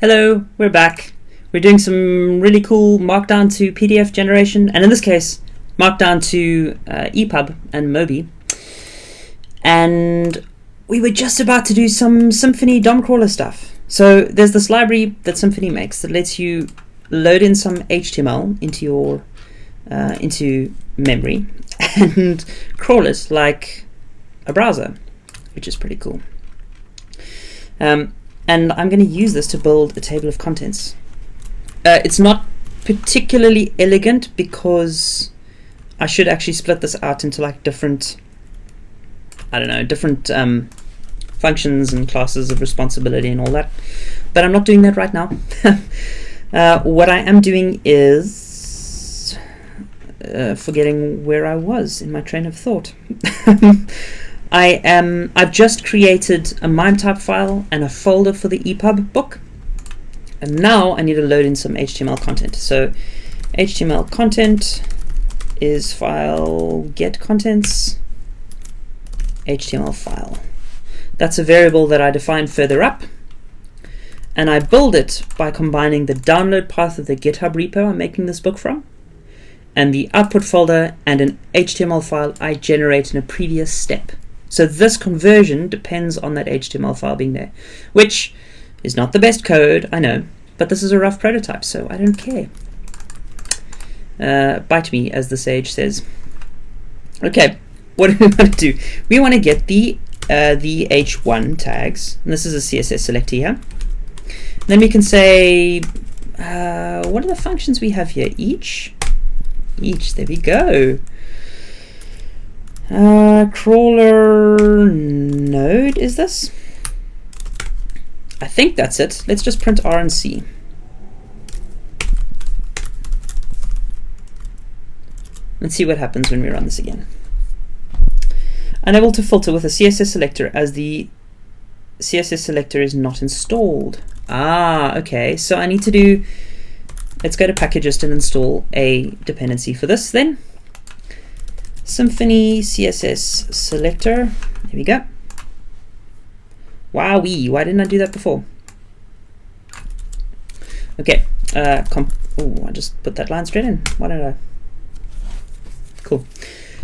Hello, we're back. We're doing some really cool Markdown to PDF generation, and in this case, Markdown to EPUB and Mobi. And we were just about to do some Symfony DOM crawler stuff. So there's this library that Symfony makes that lets you load in some HTML into your into memory and crawl it like a browser, which is pretty cool. And I'm going to use this to build a table of contents. It's not particularly elegant because I should actually split this out into like different functions and classes of responsibility and all that. But I'm not doing that right now. What I am doing is forgetting where I was in my train of thought. I've just created a MIME type file and a folder for the EPUB book, and now I need to load in some HTML content. So HTML content is file get contents HTML file. That's a variable that I define further up, and I build it by combining the download path of the GitHub repo I'm making this book from, and the output folder and an HTML file I generate in a previous step. So this conversion depends on that HTML file being there, which is not the best code, I know, but this is a rough prototype, so I don't care. Bite me, as the sage says. Okay, what do we want to do? We want to get the h1 tags, and this is a CSS selector here. Then we can say, what are the functions we have here? Each, there we go. Crawler node, is this? I think that's it. Let's just print R and C. Let's see what happens when we run this again. Unable to filter with a CSS selector as the CSS selector is not installed. Ah, okay. So I need to do, let's go to packages and install a dependency for this then. Symfony CSS selector. There we go. Wowee, why didn't I do that before? Okay. I just put that line straight in. Why did I? Cool.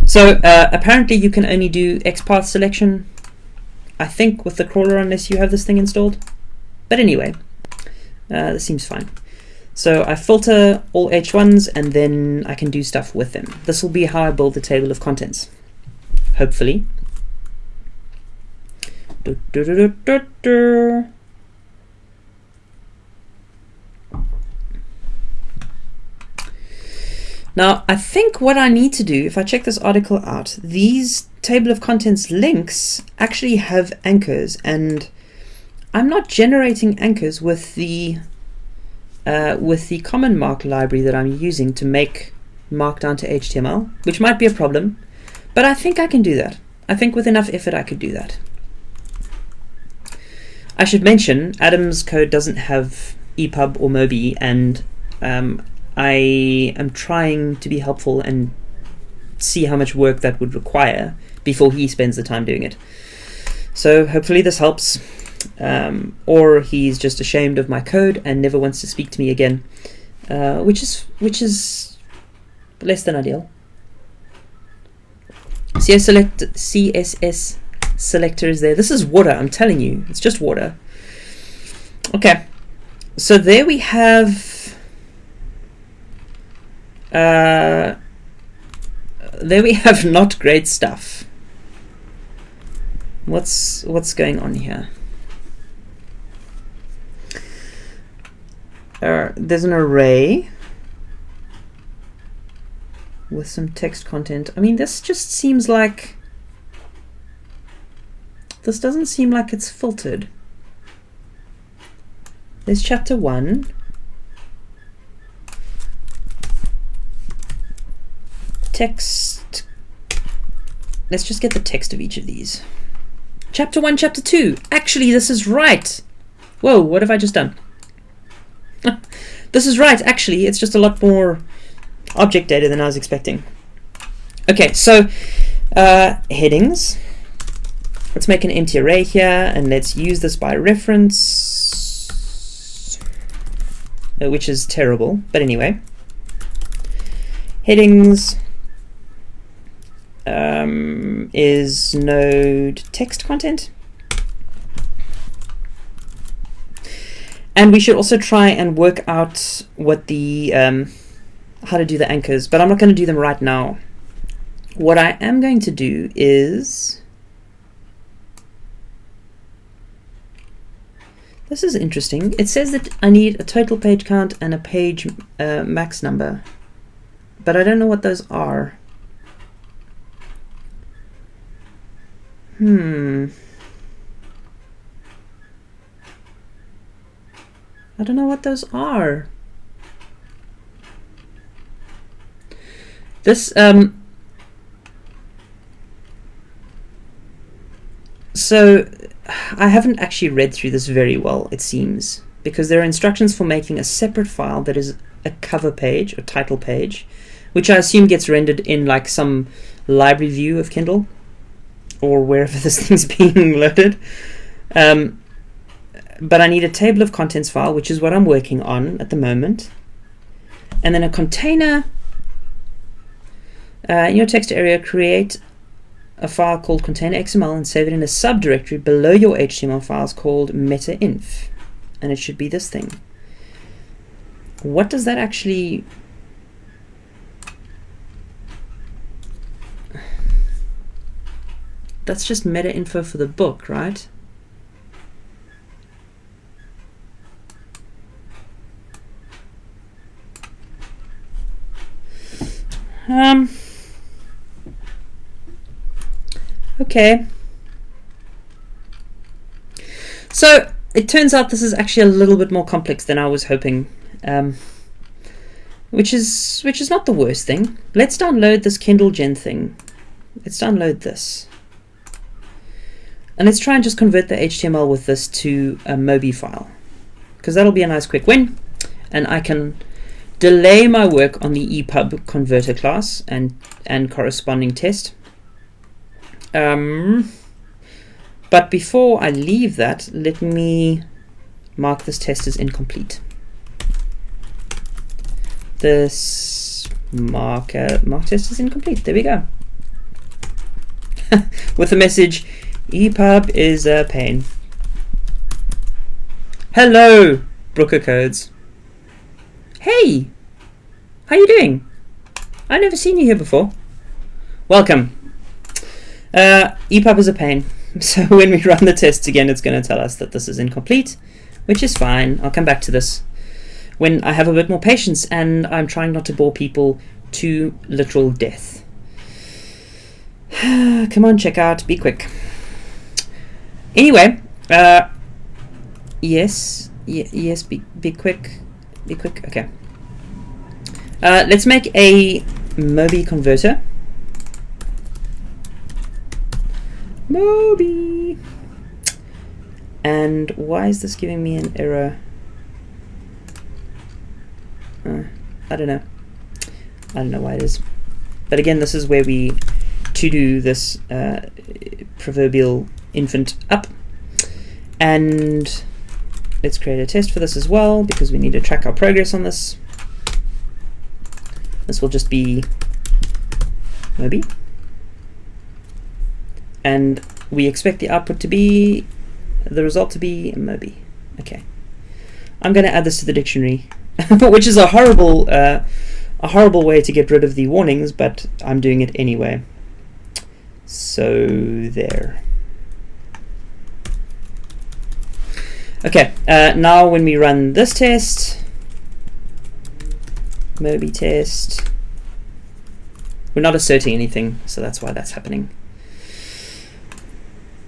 So apparently you can only do XPath selection, I think, with the crawler unless you have this thing installed. But anyway, this seems fine. So I filter all H1s and then I can do stuff with them. This will be how I build the table of contents, hopefully. Now, I think what I need to do, if I check this article out, these table of contents links actually have anchors, and I'm not generating anchors with the common mark library that I'm using to make Markdown to HTML, which might be a problem, but I think I can do that. I think with enough effort I could do that. I should mention Adam's code doesn't have EPUB or Mobi, and I am trying to be helpful and see how much work that would require before he spends the time doing it. So hopefully this helps. Or he's just ashamed of my code and never wants to speak to me again, which is less than ideal. CSS selector is there. This is water, I'm telling you, it's just water. Okay, so there we have not great stuff. What's going on here? There's an array with some text content. I mean, this just seems like, this doesn't seem like it's filtered. There's chapter 1. Text. Let's just get the text of each of these. Chapter 1, chapter 2. Actually, this is right. Whoa, what have I just done? This is right, actually. It's just a lot more object data than I was expecting. Okay, so headings. Let's make an empty array here, and let's use this by reference. which is terrible. But anyway, headings is node text content. And we should also try and work out what the how to do the anchors, but I'm not going to do them right now. What I am going to do is, this is interesting. It says that I need a total page count and a page max number, but I don't know what those are. I don't know what those are. This so I haven't actually read through this very well, it seems, because there are instructions for making a separate file that is a cover page or title page, which I assume gets rendered in like some library view of Kindle or wherever this thing's being loaded. But I need a table of contents file, which is what I'm working on at the moment. And then a container. In your text area, create a file called container XML and save it in a subdirectory below your HTML files called meta-inf. And it should be this thing. What does that actually... That's just meta-info for the book, right? Okay. So it turns out this is actually a little bit more complex than I was hoping, which is not the worst thing. Let's download this Kindle Gen thing. Let's download this. And let's try and just convert the HTML with this to a Mobi file, because that'll be a nice quick win, and I can delay my work on the EPUB converter class and corresponding test. But before I leave that, let me mark this test as incomplete. This mark test is incomplete. There we go. With the message, EPUB is a pain. Hello, Brooker Codes. Hey, how you doing? I've never seen you here before. Welcome. EPUB is a pain, so when we run the tests again, it's going to tell us that this is incomplete, which is fine. I'll come back to this when I have a bit more patience and I'm trying not to bore people to literal death. Come on, check out, be quick. Anyway, yes, be quick. Be quick. Okay. Let's make a Mobi converter. Mobi. And why is this giving me an error? I don't know. I don't know why it is. But again, this is where we to-do this proverbial infant up. And let's create a test for this as well, because we need to track our progress on this. This will just be Mobi. And we expect the output to be, the result to be Mobi. Okay. I'm going to add this to the dictionary, which is a horrible way to get rid of the warnings, but I'm doing it anyway. So there. Okay, now when we run this test, Mobi test, we're not asserting anything, so that's why that's happening.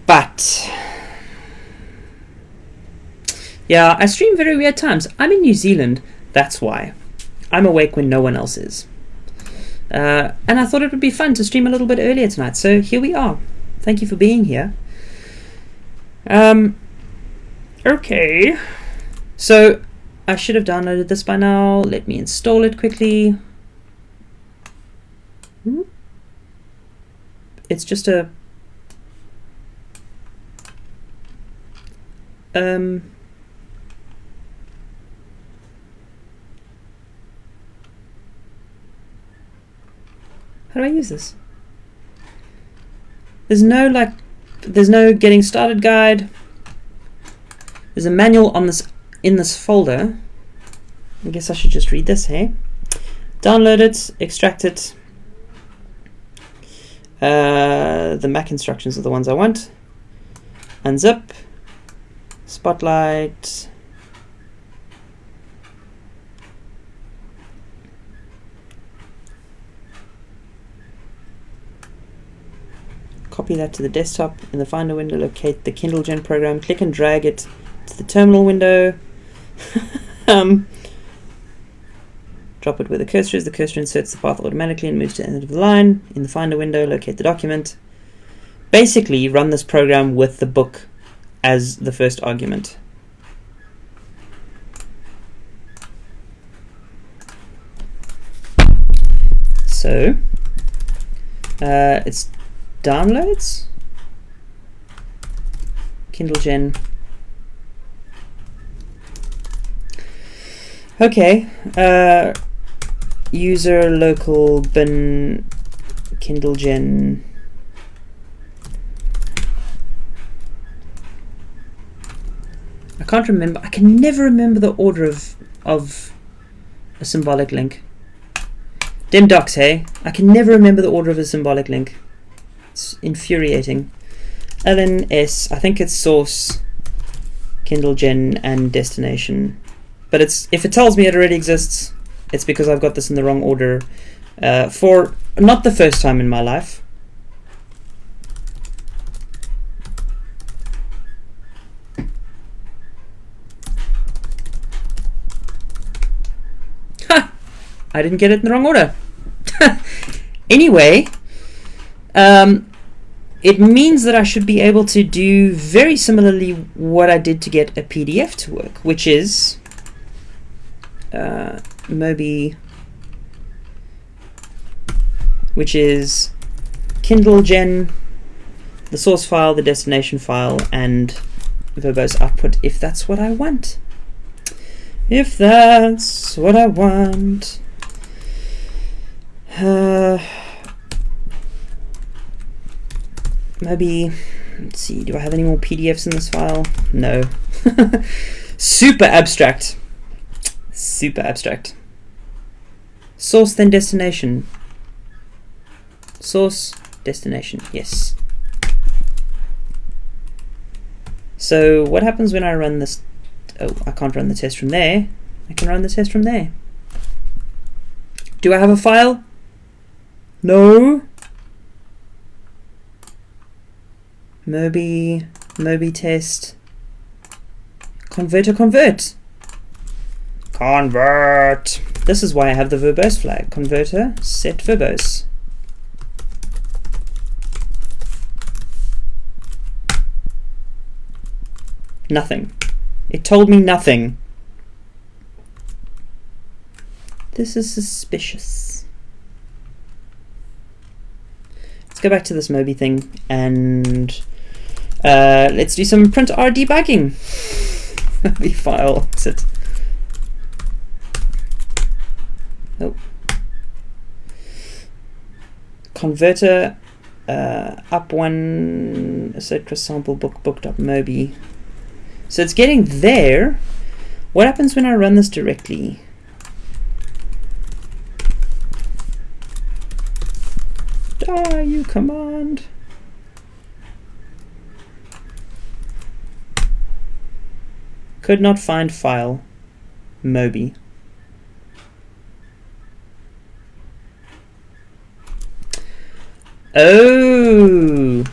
But yeah, I stream very weird times. I'm in New Zealand, that's why. I'm awake when no one else is. And I thought it would be fun to stream a little bit earlier tonight, so here we are. Thank you for being here. Okay, so I should have downloaded this by now. Let me install it quickly. It's just a How do I use this? There's no getting started guide. There's a manual on this in this folder. I guess I should just read this, hey? Download it, extract it. The Mac instructions are the ones I want. Unzip, Spotlight. Copy that to the desktop. In the Finder window, locate the KindleGen program. Click and drag it to the terminal window. Drop it where the cursor is. The cursor inserts the path automatically and moves to the end of the line. In the Finder window, locate the document. Basically, run this program with the book as the first argument. So, it's downloads, KindleGen. Okay, user local bin KindleGen. I can't remember. I can never remember the order of a symbolic link. Dem docs, hey? I can never remember the order of a symbolic link. It's infuriating. LNS, I think it's source, KindleGen, and destination. But if it tells me it already exists, it's because I've got this in the wrong order for not the first time in my life. Ha! I didn't get it in the wrong order. Anyway, it means that I should be able to do very similarly what I did to get a PDF to work, which is Moby, which is KindleGen, the source file, the destination file, and verbose output, if that's what I want. If that's what I want. Maybe, let's see, do I have any more PDFs in this file? No. Super abstract. Super abstract. Source, then destination. Source, destination, yes. So what happens when I run this? Oh, I can't run the test from there. I can run the test from there. Do I have a file? No. Moby test. Convert. Convert. This is why I have the verbose flag. Converter, set verbose. Nothing. It told me nothing. This is suspicious. Let's go back to this Moby thing and let's do some print R debugging. Moby file exit. Oh. Converter up one assertchris sample book.moby. So it's getting there. What happens when I run this directly? Die, you command. Could not find file. Moby. Oh.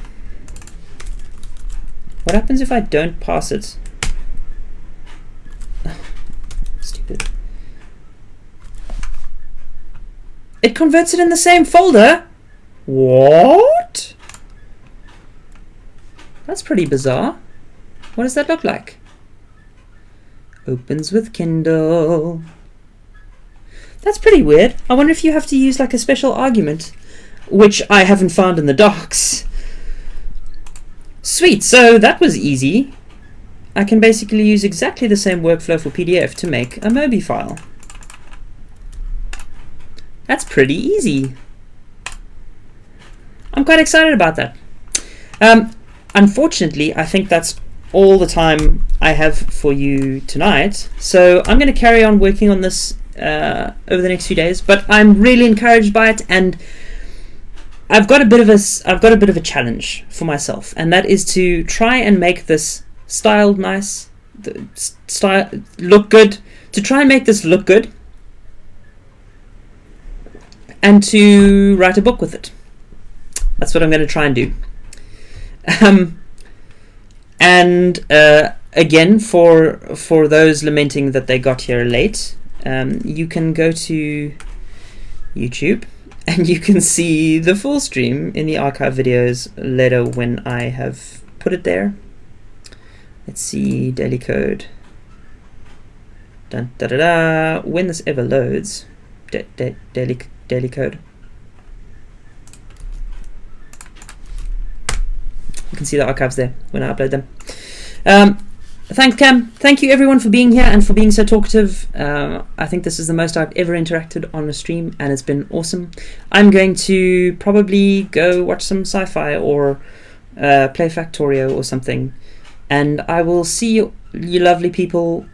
What happens if I don't pass it? Stupid. It converts it in the same folder? What? That's pretty bizarre. What does that look like? Opens with Kindle. That's pretty weird. I wonder if you have to use like a special argument, which I haven't found in the docs. Sweet, so that was easy. I can basically use exactly the same workflow for PDF to make a Moby file. That's pretty easy. I'm quite excited about that. Unfortunately, I think that's all the time I have for you tonight. So I'm going to carry on working on this over the next few days. But I'm really encouraged by it, and I've got a bit of a challenge for myself, and that is to try and make this styled nice, look good. To try and make this look good, and to write a book with it. That's what I'm going to try and do. Again, for those lamenting that they got here late, you can go to YouTube and you can see the full stream in the archive videos later when I have put it there. Let's see, daily code. Dun, da, da, da. When this ever loads, daily code. You can see the archives there when I upload them. Thanks, Cam. Thank you, everyone, for being here and for being so talkative. I think this is the most I've ever interacted on a stream, and it's been awesome. I'm going to probably go watch some sci-fi or play Factorio or something, and I will see you lovely people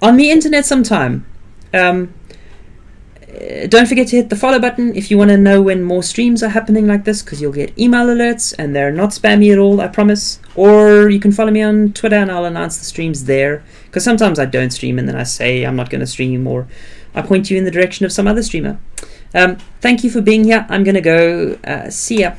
on the internet sometime. Don't forget to hit the follow button if you want to know when more streams are happening like this, because you'll get email alerts and they're not spammy at all, I promise. Or you can follow me on Twitter and I'll announce the streams there, because sometimes I don't stream and then I say I'm not going to stream, or I point you in the direction of some other streamer. Thank you for being here. I'm going to go. See ya.